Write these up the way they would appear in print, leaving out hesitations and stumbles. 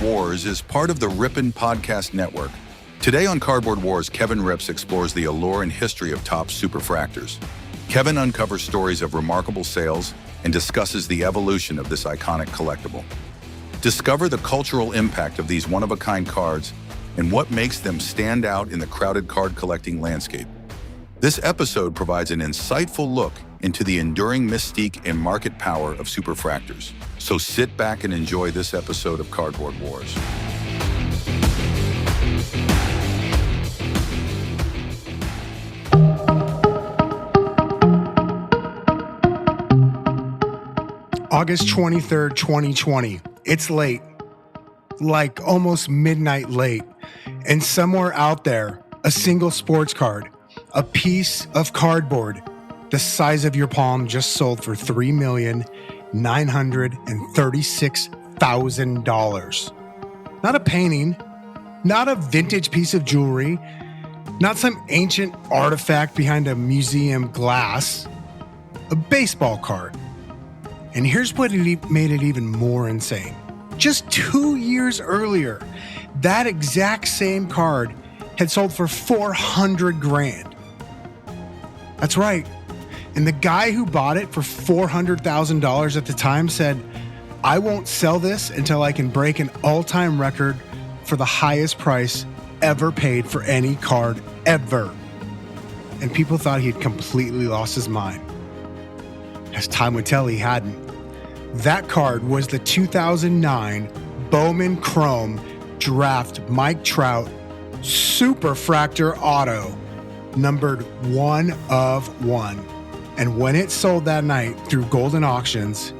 Wars is part of the Rippin' Podcast Network. Today on Cardboard Wars, Kevin Rips explores the allure and history of Topps Superfractors. Kevin uncovers stories of remarkable sales and discusses the evolution of this iconic collectible. Discover the cultural impact of these one-of-a-kind cards and what makes them stand out in the crowded card collecting landscape. This episode provides an insightful look into the enduring mystique and market power of Superfractors. So sit back and enjoy this episode of Cardboard Wars. August 23rd, 2020. It's late, like almost midnight late. And somewhere out there, a single sports card, a piece of cardboard the size of your palm just sold for $3,936,000. Not a painting, not a vintage piece of jewelry, not some ancient artifact behind a museum glass, a baseball card. And here's what made it even more insane. Just 2 years earlier, that exact same card had sold for $400,000. That's right. And the guy who bought it for $400,000 at the time said, "I won't sell this until I can break an all-time record for the highest price ever paid for any card ever." And people thought he had completely lost his mind. As time would tell, he hadn't. That card was the 2009 Bowman Chrome Draft Mike Trout Superfractor Auto, numbered 1 of 1. And when it sold that night through Golden Auctions,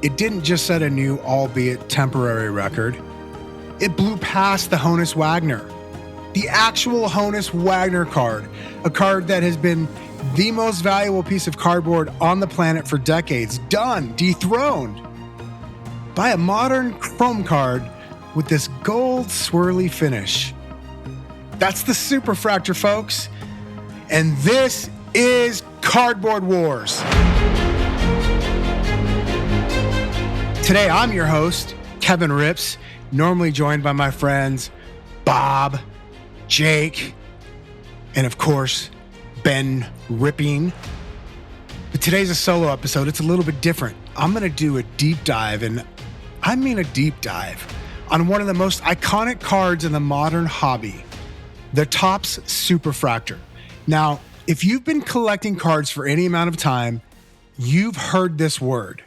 it didn't just set a new, albeit temporary record. It blew past the Honus Wagner, the actual Honus Wagner card, a card that has been the most valuable piece of cardboard on the planet for decades, dethroned by a modern chrome card with this gold swirly finish. That's the Superfractor, folks. And this is Cardboard Wars. Today, I'm your host, Kevin Rips, normally joined by my friends Bob, Jake, and of course, Ben Ripping. But today's a solo episode. It's a little bit different. I'm going to do a deep dive, and I mean a deep dive, on one of the most iconic cards in the modern hobby, the Topps Superfractor. Now, if you've been collecting cards for any amount of time, you've heard this word.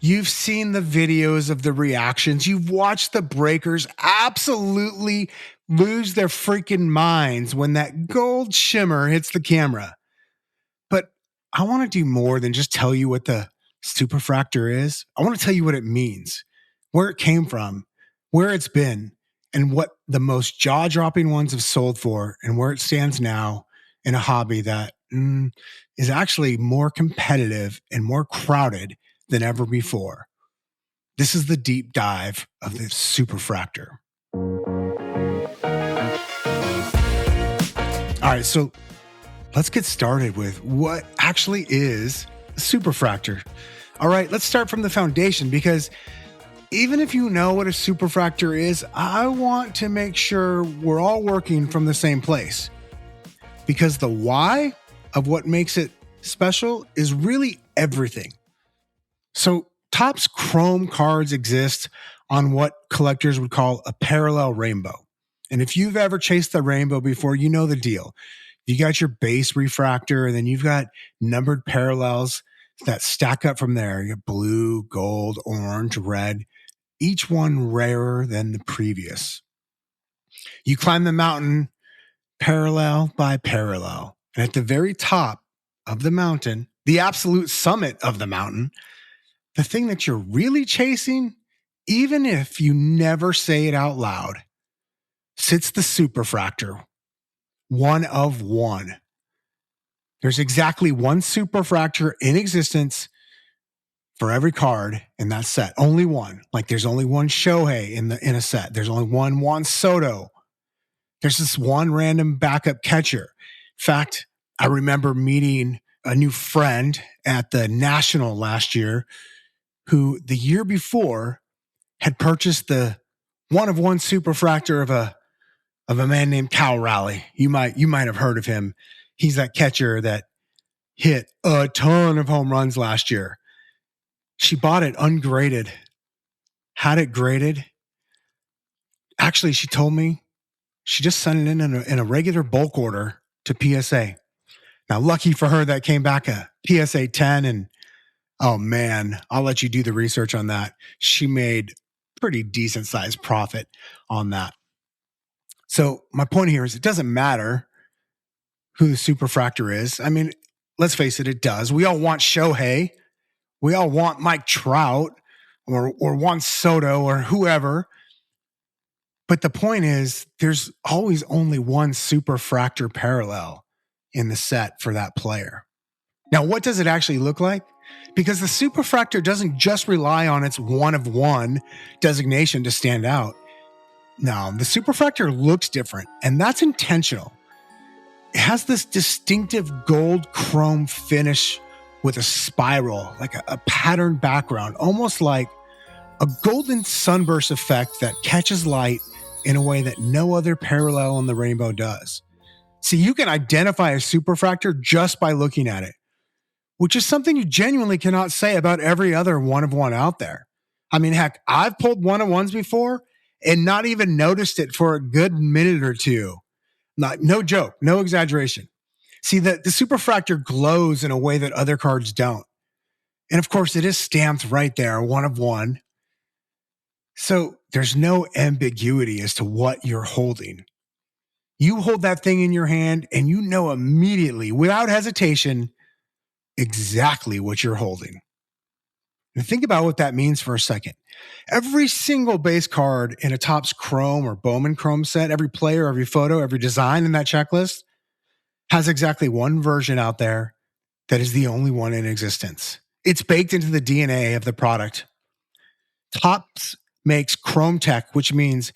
You've seen the videos of the reactions. You've watched the breakers absolutely lose their freaking minds when that gold shimmer hits the camera. But I want to do more than just tell you what the Superfractor is. I want to tell you what it means, where it came from, where it's been, and what the most jaw-dropping ones have sold for, and where it stands now in a hobby that is actually more competitive and more crowded than ever before. This is the deep dive of the Superfractor. All right, so let's get started with what actually is a Superfractor. All right, let's start from the foundation, because even if you know what a Superfractor is, I want to make sure we're all working from the same place. Because the why of what makes it special is really everything. So Topps Chrome cards exist on what collectors would call a parallel rainbow. And if you've ever chased the rainbow before, you know the deal. You got your base refractor, and then you've got numbered parallels that stack up from there. You have blue, gold, orange, red, each one rarer than the previous. You climb the mountain parallel by parallel. And at the very top of the mountain, the absolute summit of the mountain, the thing that you're really chasing, even if you never say it out loud, sits the Superfractor, 1 of 1. There's exactly one Superfractor in existence for every card in that set. Only one. Like there's only one Shohei in a set. There's only one Juan Soto. There's this one random backup catcher. In fact, I remember meeting a new friend at the National last year who the year before had purchased one Superfractor of a man named Cal Raleigh. You might have heard of him. He's that catcher that hit a ton of home runs last year. She bought it ungraded, had it graded. Actually, she told me she just sent it in a regular bulk order to PSA. Now, lucky for her, that came back a PSA 10, and oh man, I'll let you do the research on that. She made pretty decent sized profit on that. So my point here is it doesn't matter who the Superfractor is. I mean, let's face it, it does. We all want Shohei. We all want Mike Trout or Juan Soto or whoever. But the point is, there's always only one Superfractor parallel in the set for that player. Now, what does it actually look like? Because the Superfractor doesn't just rely on its one of one designation to stand out. No, the Superfractor looks different, and that's intentional. It has this distinctive gold chrome finish with a spiral, like a patterned background, almost like a golden sunburst effect that catches light in a way that no other parallel on the rainbow does. See, you can identify a Superfractor just by looking at it, which is something you genuinely cannot say about every other one-of-one out there. I mean, heck, I've pulled one-of-ones before and not even noticed it for a good minute or two. No joke, no exaggeration. See, the Superfractor glows in a way that other cards don't. And of course, it is stamped right there, one of one. So there's no ambiguity as to what you're holding. You hold that thing in your hand and you know immediately, without hesitation, exactly what you're holding. And think about what that means for a second. Every single base card in a Topps Chrome or Bowman Chrome set, every player, every photo, every design in that checklist has exactly one version out there that is the only one in existence. It's baked into the DNA of the product. Topps makes Chrome Tech, which means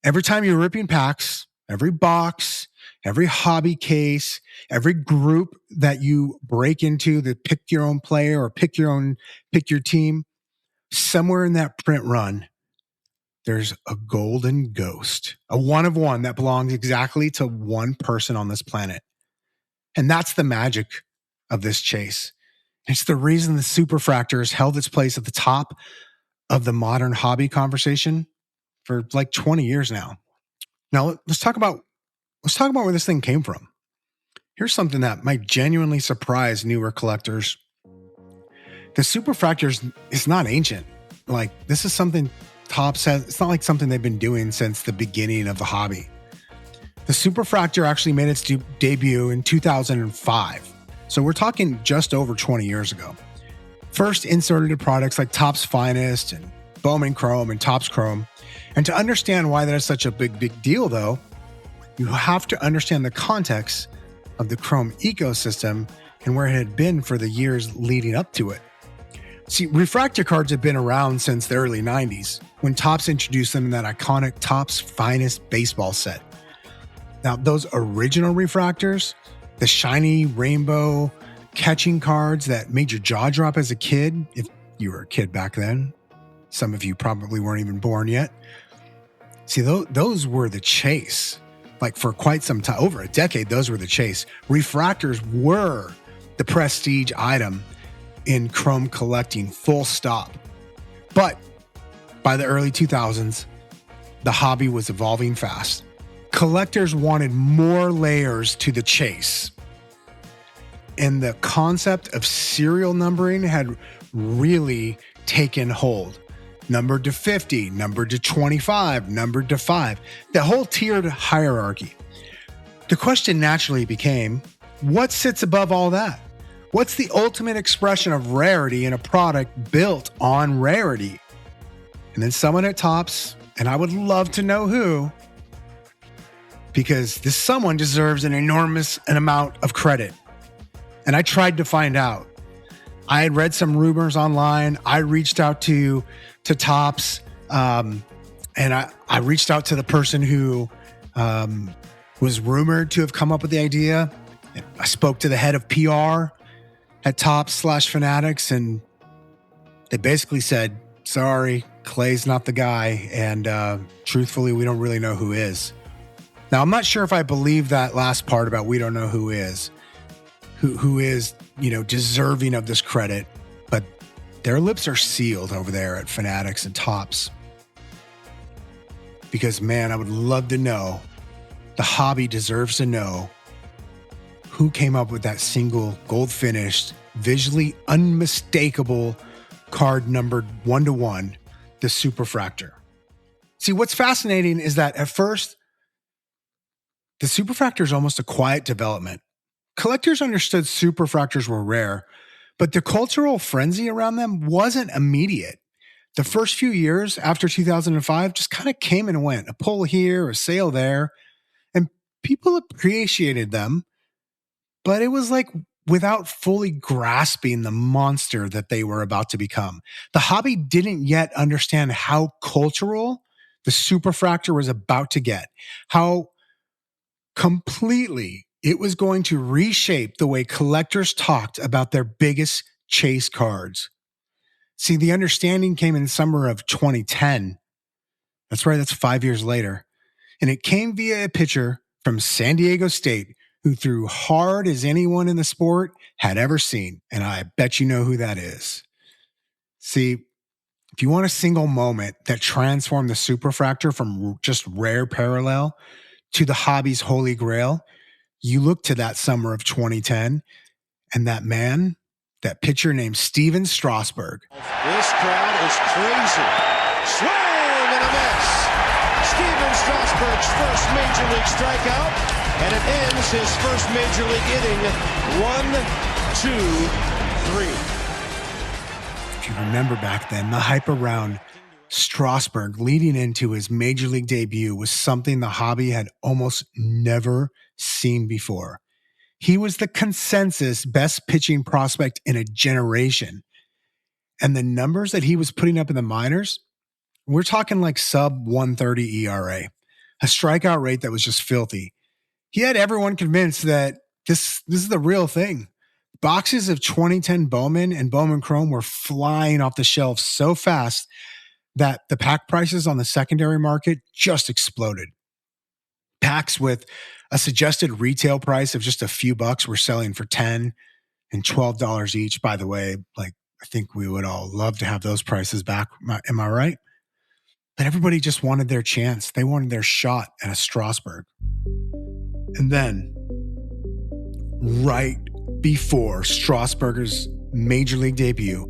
every time you're ripping packs, every box, every hobby case, every group that you break into that pick your own player or pick your team, somewhere in that print run, there's a golden ghost, a one of one that belongs exactly to one person on this planet. And that's the magic of this chase. It's the reason the Superfractor has held its place at the top of the modern hobby conversation for like 20 years now. Now, let's talk about where this thing came from. Here's something that might genuinely surprise newer collectors. The Superfractor is not ancient. Like, this is something Topps has. It's not like something they've been doing since the beginning of the hobby. The Superfractor actually made its debut in 2005. So we're talking just over 20 years ago. First inserted in products like Topps Finest and Bowman Chrome and Topps Chrome. And to understand why that is such a big deal, though, you have to understand the context of the Chrome ecosystem and where it had been for the years leading up to it. See, refractor cards have been around since the early 90s, when Topps introduced them in that iconic Topps Finest baseball set. Now, those original refractors, the shiny rainbow catching cards that made your jaw drop as a kid, if you were a kid back then, some of you probably weren't even born yet. See, those were the chase. Like, for quite some time, over a decade, those were the chase. Refractors were the prestige item in Chrome collecting, full stop. But by the early 2000s, the hobby was evolving fast. Collectors wanted more layers to the chase. And the concept of serial numbering had really taken hold. Numbered to 50, numbered to 25, numbered to 5. The whole tiered hierarchy. The question naturally became, what sits above all that? What's the ultimate expression of rarity in a product built on rarity? And then someone at Topps, and I would love to know who, because this someone deserves an enormous amount of credit. And I tried to find out. I had read some rumors online. I reached out to Topps, and I reached out to the person who was rumored to have come up with the idea. I spoke to the head of PR at Topps / Fanatics, and they basically said, Sorry, Clay's not the guy. And truthfully, we don't really know who is. Now, I'm not sure if I believe that last part about we don't know who is, deserving of this credit, but their lips are sealed over there at Fanatics and Topps. Because, man, I would love to know, the hobby deserves to know who came up with that single gold-finished, visually unmistakable card numbered 1-to-1, the Superfractor. See, what's fascinating is that at first, the Superfractor is almost a quiet development. Collectors understood Superfractors were rare, but the cultural frenzy around them wasn't immediate. The first few years after 2005 just kind of came and went, a pull here, a sale there, and people appreciated them, but it was like without fully grasping the monster that they were about to become. The hobby didn't yet understand how cultural the Superfractor was about to get, how completely it was going to reshape the way collectors talked about their biggest chase cards. See, the understanding came in the summer of 2010. That's right, that's 5 years later. And it came via a pitcher from San Diego State who threw hard as anyone in the sport had ever seen. And I bet you know who that is. See, if you want a single moment that transformed the Superfractor from just rare parallel to the hobby's holy grail, you look to that summer of 2010 and that man, that pitcher named Steven Strasberg. This crowd is crazy. Swing and a miss. Steven Strasberg's first major league strikeout, and it ends his first major league inning. 1, 2, 3. If you remember back then, the hype around Strasberg leading into his major league debut was something the hobby had almost never seen before. He was the consensus best pitching prospect in a generation. And the numbers that he was putting up in the minors, we're talking like sub 130 ERA, a strikeout rate that was just filthy. He had everyone convinced that this is the real thing. Boxes of 2010 Bowman and Bowman Chrome were flying off the shelves so fast that the pack prices on the secondary market just exploded. Packs with a suggested retail price of just a few bucks were selling for $10 and $12 each. By the way, I think we would all love to have those prices back. Am I right? But everybody just wanted their chance. They wanted their shot at a Strasberg. And then, right before Strasburger's major league debut,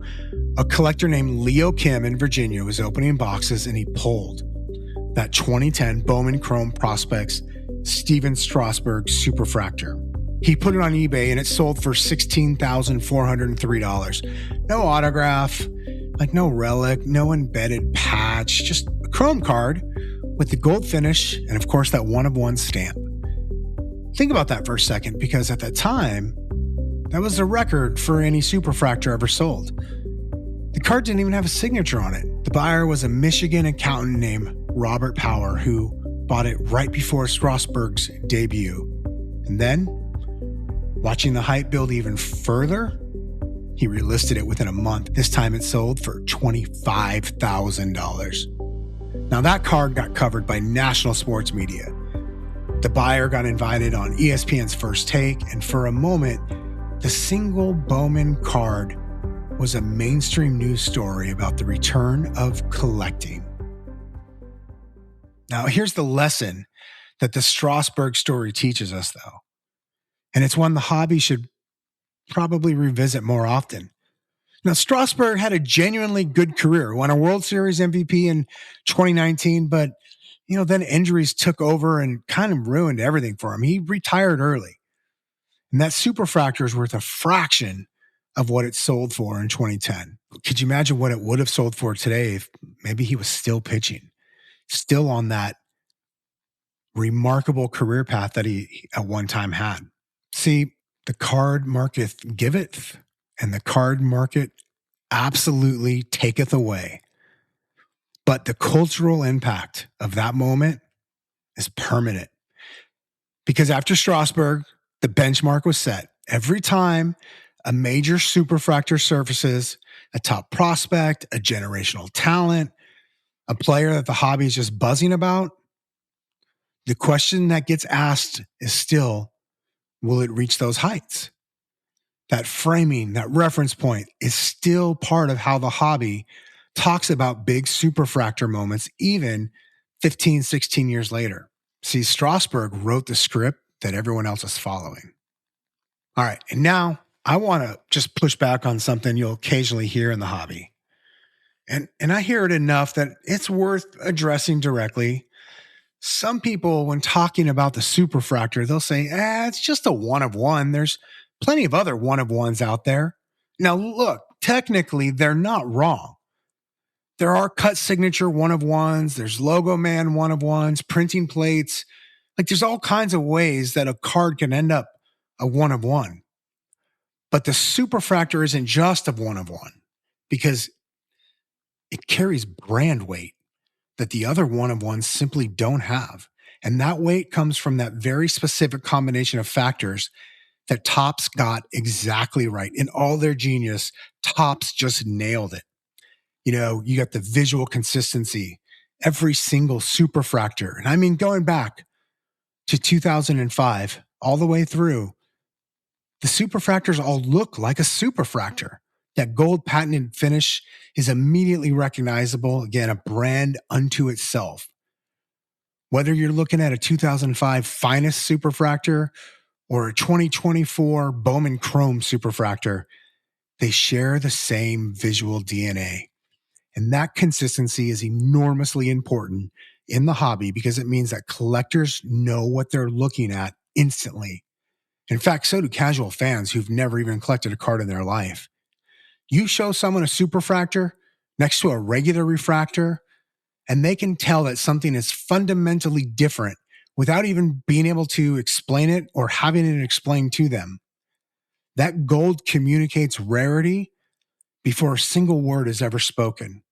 a collector named Leo Kim in Virginia was opening boxes, and he pulled that 2010 Bowman Chrome Prospects Steven Strasberg Superfractor. He put it on eBay and it sold for $16,403. No autograph, no relic, no embedded patch, just a chrome card with the gold finish and, of course, that one-of-one stamp. Think about that for a second, because at that time, that was a record for any Superfractor ever sold. The card didn't even have a signature on it. The buyer was a Michigan accountant named Robert Power, who bought it right before Strasberg's debut. And then, watching the hype build even further, he relisted it within a month. This time it sold for $25,000. Now that card got covered by national sports media. The buyer got invited on ESPN's First Take, and for a moment, the single Bowman card was a mainstream news story about the return of collecting. Now, here's the lesson that the Strasberg story teaches us, though. And it's one the hobby should probably revisit more often. Now, Strasberg had a genuinely good career, won a World Series MVP in 2019, but, then injuries took over and kind of ruined everything for him. He retired early. And that Superfractor is worth a fraction of what it sold for in 2010. Could you imagine what it would have sold for today if maybe he was still pitching? Still on that remarkable career path that he at one time had. See, the card market giveth, and the card market absolutely taketh away. But the cultural impact of that moment is permanent. Because after Strasberg, the benchmark was set. Every time a major Superfractor surfaces, a top prospect, a generational talent, a player that the hobby is just buzzing about, the question that gets asked is still, will it reach those heights? That framing, that reference point is still part of how the hobby talks about big superfractor moments, even 15, 16 years later. See, Strasberg wrote the script that everyone else is following. All right, and now I want to just push back on something you'll occasionally hear in the hobby. And I hear it enough that it's worth addressing directly. Some people, when talking about the Superfractor, they'll say, it's just a one of one. There's plenty of other one of ones out there. Now, look, technically, they're not wrong. There are cut signature one of ones. There's logo man one of ones, printing plates. Like there's all kinds of ways that a card can end up a one of one. But the Superfractor isn't just a one of one because it carries brand weight that the other one of ones simply don't have. And that weight comes from that very specific combination of factors that Topps got exactly right. In all their genius, Topps just nailed it. You know, you got the visual consistency, every single Superfractor. And I mean, going back to 2005, all the way through, the Superfractors all look like a Superfractor. That gold patented finish is immediately recognizable. Again, a brand unto itself. Whether you're looking at a 2005 Finest Superfractor or a 2024 Bowman Chrome Superfractor, they share the same visual DNA. And that consistency is enormously important in the hobby because it means that collectors know what they're looking at instantly. In fact, so do casual fans who've never even collected a card in their life. You show someone a Superfractor next to a regular refractor, and they can tell that something is fundamentally different without even being able to explain it or having it explained to them. That gold communicates rarity before a single word is ever spoken.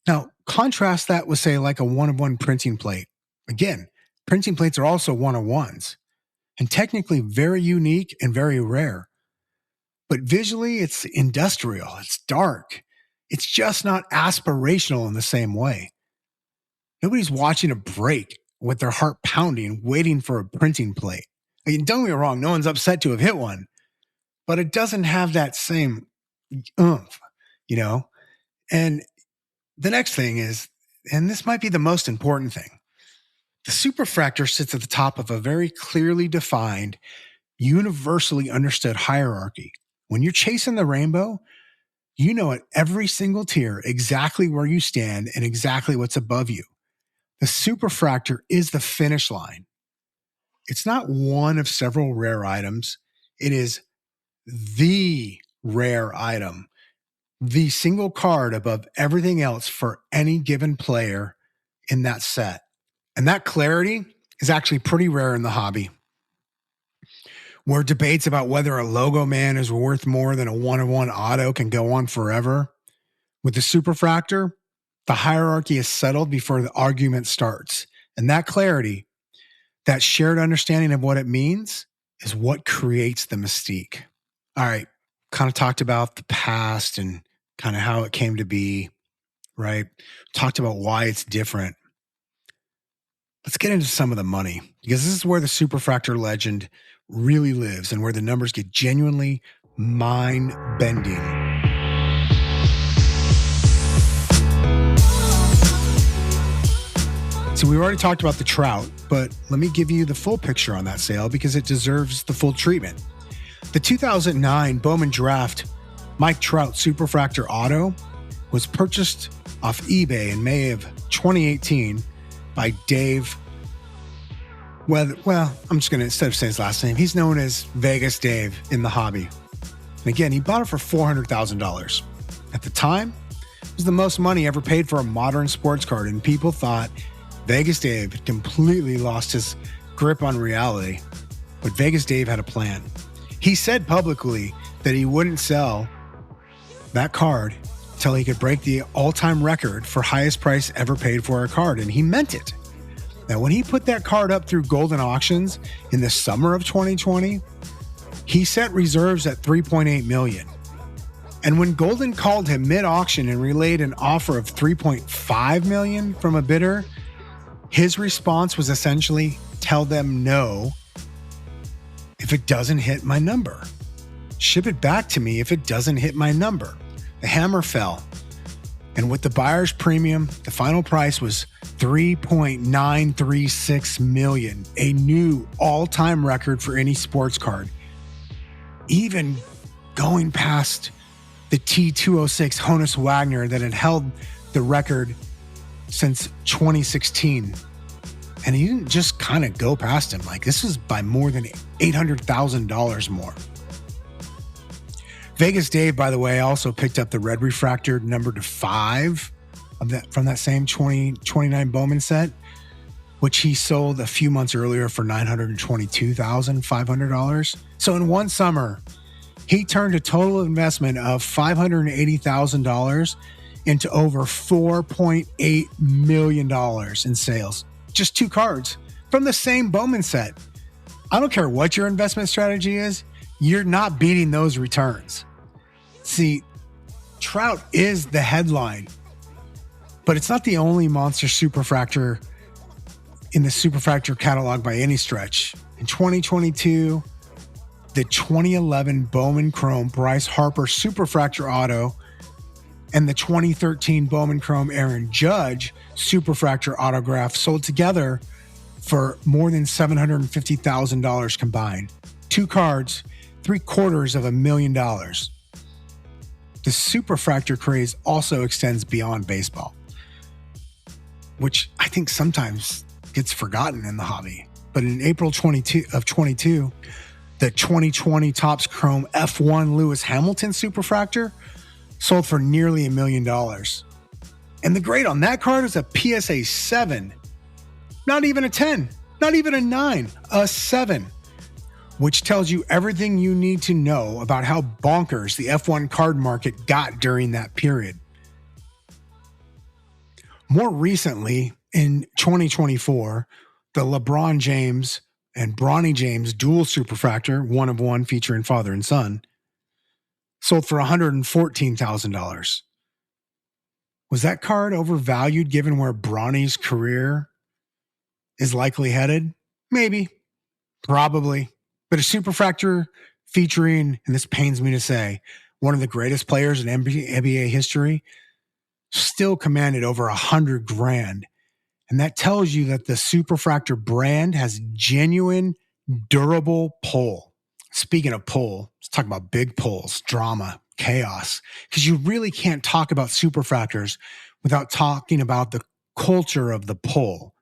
Now, contrast that with, say, like a one-of-one printing plate. Again, printing plates are also one-of-ones, and technically very unique and very rare. But visually, it's industrial, it's dark. It's just not aspirational in the same way. Nobody's watching a break with their heart pounding, waiting for a printing plate. I mean, don't get me wrong, no one's upset to have hit one, but it doesn't have that same oomph, you know? And the next thing is, and this might be the most important thing, the Superfractor sits at the top of a very clearly defined, universally understood hierarchy. When you're chasing the rainbow, you know at every single tier exactly where you stand and exactly what's above you. The Superfractor is the finish line. It's not one of several rare items. It is the rare item, the single card above everything else for any given player in that set. And that clarity is actually pretty rare in the hobby. Where debates about whether a logo man is worth more than a one-of-one auto can go on forever, with the Superfractor, the hierarchy is settled before the argument starts. And that clarity, that shared understanding of what it means, is what creates the mystique. All right, kind of talked about the past and kind of how it came to be, right? Talked about why it's different. Let's get into some of the money, because this is where the Superfractor legend really lives and where the numbers get genuinely mind-bending. So we already talked about the Trout, but let me give you the full picture on that sale because it deserves the full treatment. The 2009 Bowman Draft Mike Trout Superfractor Auto was purchased off eBay in May of 2018 by Dave. Well, I'm just going to, instead of saying his last name, he's known as Vegas Dave in the hobby. And again, he bought it for $400,000. At the time, it was the most money ever paid for a modern sports card, and people thought Vegas Dave had completely lost his grip on reality. But Vegas Dave had a plan. He said publicly that he wouldn't sell that card until he could break the all-time record for highest price ever paid for a card, and he meant it. Now, when he put that card up through Golden Auctions in the summer of 2020, he set reserves at $3.8 million. And when Golden called him mid-auction and relayed an offer of $3.5 million from a bidder, his response was essentially, tell them no if it doesn't hit my number. Ship it back to me if it doesn't hit my number. The hammer fell. And with the buyer's premium, the final price was $3.936 million, a new all-time record for any sports card. Even going past the T206 Honus Wagner that had held the record since 2016. And he didn't just kind of go past him. Like, this was by more than $800,000 more. Vegas Dave, by the way, also picked up the red refractor number 5 of that from that same 2029 Bowman set, which he sold a few months earlier for $922,500. So in one summer, he turned a total investment of $580,000 into over $4.8 million in sales. Just 2 cards from the same Bowman set. I don't care what your investment strategy is, you're not beating those returns. See, Trout is the headline, but it's not the only monster Superfractor in the Superfractor catalog by any stretch. In 2022, the 2011 Bowman Chrome Bryce Harper Superfractor Auto and the 2013 Bowman Chrome Aaron Judge Superfractor Autograph sold together for more than $750,000 combined. 2 cards, $750,000. The Superfractor craze also extends beyond baseball, which I think sometimes gets forgotten in the hobby. But in April 22, the 2020 Topps Chrome F1 Lewis Hamilton Superfractor sold for nearly $1 million. And the grade on that card is a PSA 7. Not even a 10, not even a 9, a 7, which tells you everything you need to know about how bonkers the F1 card market got during that period. More recently, in 2024, the LeBron James and Bronny James dual Superfractor, 1 of 1 featuring father and son, sold for $114,000. Was that card overvalued given where Bronny's career is likely headed? Maybe. Probably. But a Superfractor featuring, and this pains me to say, one of the greatest players in NBA history still commanded over $100,000. And that tells you that the Superfractor brand has genuine, durable pull. Speaking of pull, let's talk about big pulls, drama, chaos, because you really can't talk about Superfractors without talking about the culture of the pull.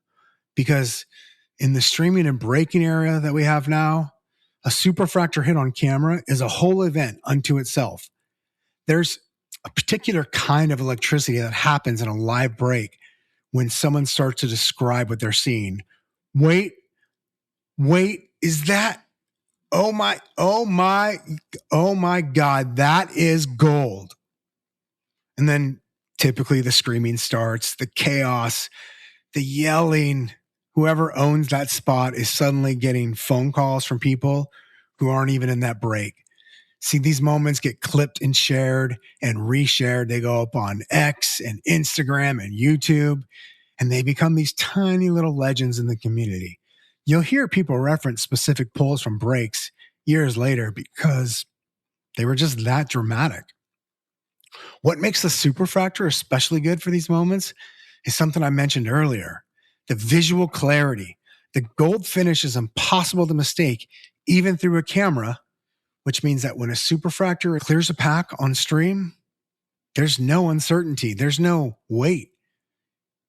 Because in the streaming and breaking era that we have now, a Superfractor hit on camera is a whole event unto itself. There's a particular kind of electricity that happens in a live break when someone starts to describe what they're seeing. Wait, is that? Oh my God, that is gold. And then typically the screaming starts, the chaos, the yelling. Whoever owns that spot is suddenly getting phone calls from people who aren't even in that break. See, these moments get clipped and shared and reshared. They go up on X and Instagram and YouTube, and they become these tiny little legends in the community. You'll hear people reference specific pulls from breaks years later because they were just that dramatic. What makes the Superfractor especially good for these moments is something I mentioned earlier. The visual clarity. The gold finish is impossible to mistake even through a camera, which means that when a Superfractor clears a pack on stream, there's no uncertainty. There's no, wait,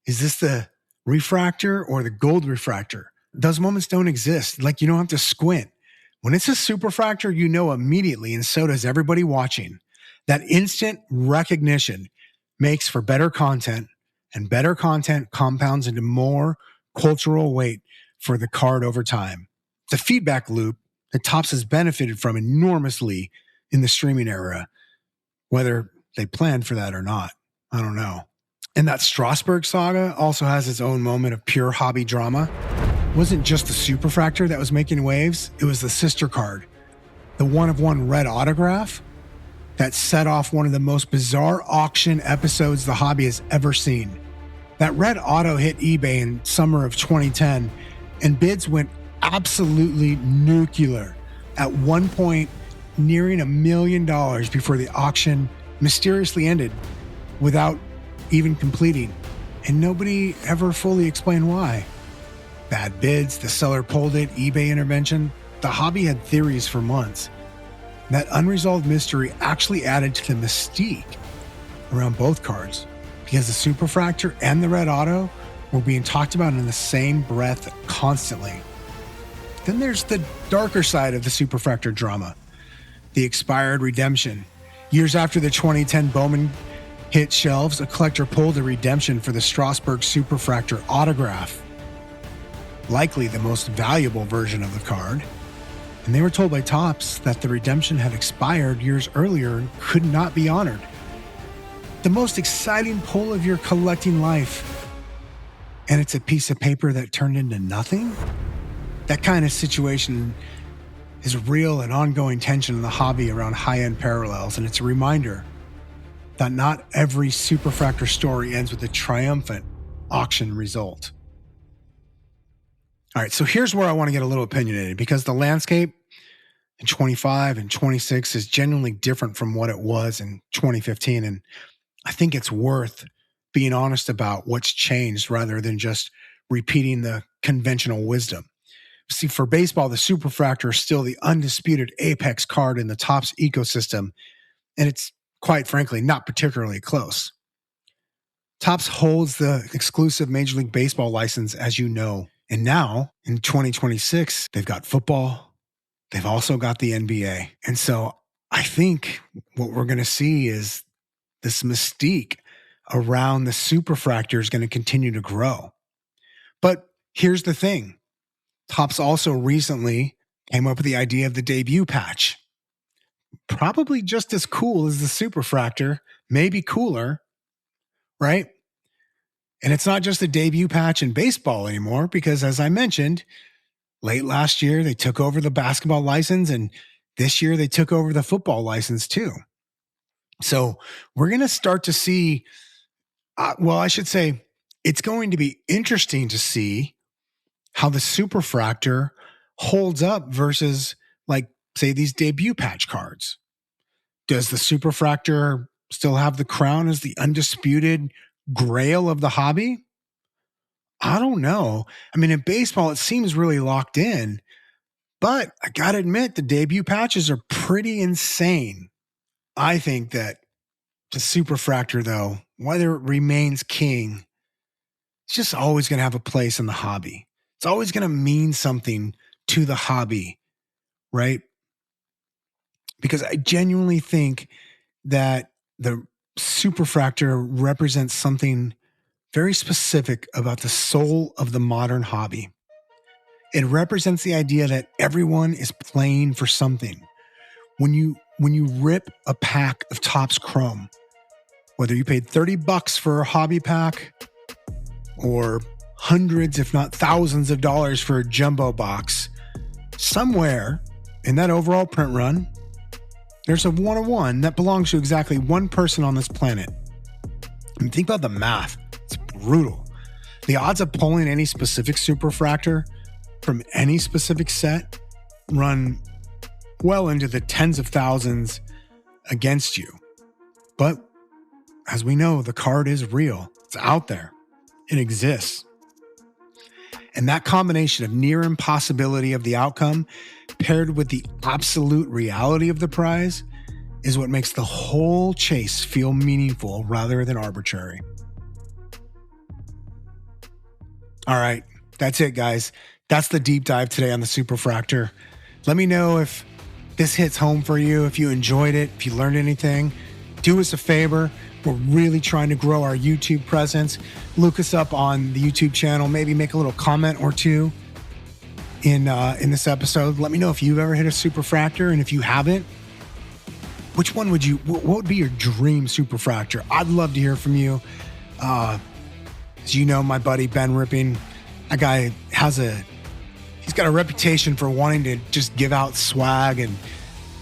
is this the refractor or the gold refractor? Those moments don't exist. Like, you don't have to squint. When it's a Superfractor, you know immediately, and so does everybody watching. That instant recognition makes for better content, and better content compounds into more cultural weight for the card over time. The feedback loop that Topps has benefited from enormously in the streaming era, whether they planned for that or not, I don't know. And that Strasburg saga also has its own moment of pure hobby drama. It wasn't just the Superfractor that was making waves, it was the sister card, the 1 of 1 red autograph. that set off one of the most bizarre auction episodes the hobby has ever seen. That red auto hit eBay in summer of 2010, and bids went absolutely nuclear, at one point nearing $1 million before the auction mysteriously ended without even completing, and nobody ever fully explained why. Bad bids, the seller pulled it, eBay intervention. The hobby had theories for months. That unresolved mystery actually added to the mystique around both cards, because the Superfractor and the red auto were being talked about in the same breath constantly. Then there's the darker side of the Superfractor drama, the expired redemption. Years after the 2010 Bowman hit shelves, a collector pulled a redemption for the Strasburg Superfractor autograph, likely the most valuable version of the card. And they were told by Topps that the redemption had expired years earlier and could not be honored. The most exciting pull of your collecting life, and it's a piece of paper that turned into nothing? That kind of situation is real and ongoing tension in the hobby around high-end parallels, and it's a reminder that not every Superfractor story ends with a triumphant auction result. All right, so here's where I want to get a little opinionated, because the landscape in 25 and 26 is genuinely different from what it was in 2015, and I think it's worth being honest about what's changed rather than just repeating the conventional wisdom. See, for baseball, the Superfractor is still the undisputed apex card in the Topps ecosystem, and it's, quite frankly, not particularly close. Topps holds the exclusive Major League Baseball license, as you know, and now, in 2026, they've got football, they've also got the NBA, and so I think what we're going to see is this mystique around the Superfractor is going to continue to grow. But here's the thing. Topps also recently came up with the idea of the debut patch. Probably just as cool as the Superfractor, maybe cooler, right? And it's not just a debut patch in baseball anymore, because as I mentioned, late last year, they took over the basketball license, and this year they took over the football license too. So we're going to start to see, I should say, it's going to be interesting to see how the Superfractor holds up versus, like, say, these debut patch cards. Does the Superfractor still have the crown as the undisputed grail of the hobby? I don't know. I mean, in baseball, it seems really locked in, but I got to admit, the debut patches are pretty insane. I think that the Superfractor, though, whether it remains king, it's just always going to have a place in the hobby. It's always going to mean something to the hobby, right? Because I genuinely think that the Superfractor represents something very specific about the soul of the modern hobby. It represents the idea that everyone is playing for something. When you rip a pack of Topps Chrome, whether you paid $30 for a hobby pack or hundreds, if not thousands of dollars for a jumbo box, somewhere in that overall print run, there's a one-of-one that belongs to exactly one person on this planet. And think about the math. It's brutal. The odds of pulling any specific Superfractor from any specific set run well into the tens of thousands against you. But as we know, the card is real. It's out there. It exists. And that combination of near impossibility of the outcome paired with the absolute reality of the prize is what makes the whole chase feel meaningful rather than arbitrary. All right, that's it, guys. That's the deep dive today on the Superfractor. Let me know if this hits home for you, if you enjoyed it, if you learned anything. Do us a favor. We're really trying to grow our YouTube presence. Look us up on the YouTube channel. Maybe make a little comment or two in this episode. Let me know if you've ever hit a Superfractor, and if you haven't, which one what would be your dream Superfractor? I'd love to hear from you. As you know, my buddy Ben Ripping, that guy he's got a reputation for wanting to just give out swag and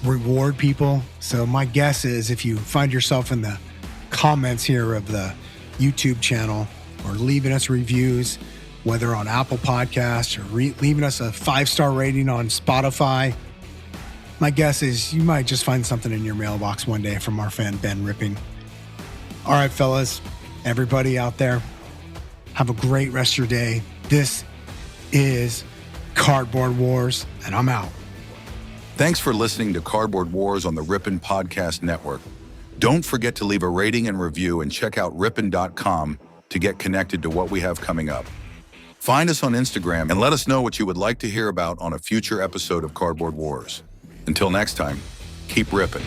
reward people. So my guess is if you find yourself in the comments here of the YouTube channel or leaving us reviews, whether on Apple Podcasts or leaving us a 5-star rating on Spotify, my guess is you might just find something in your mailbox one day from our fan Ben Ripping. All right, fellas, everybody out there, have a great rest of your day. This is Cardboard Wars, and I'm out. Thanks for listening to Cardboard Wars on the Rippin' Podcast Network. Don't forget to leave a rating and review and check out rippin.com to get connected to what we have coming up. Find us on Instagram and let us know what you would like to hear about on a future episode of Cardboard Wars. Until next time, keep ripping.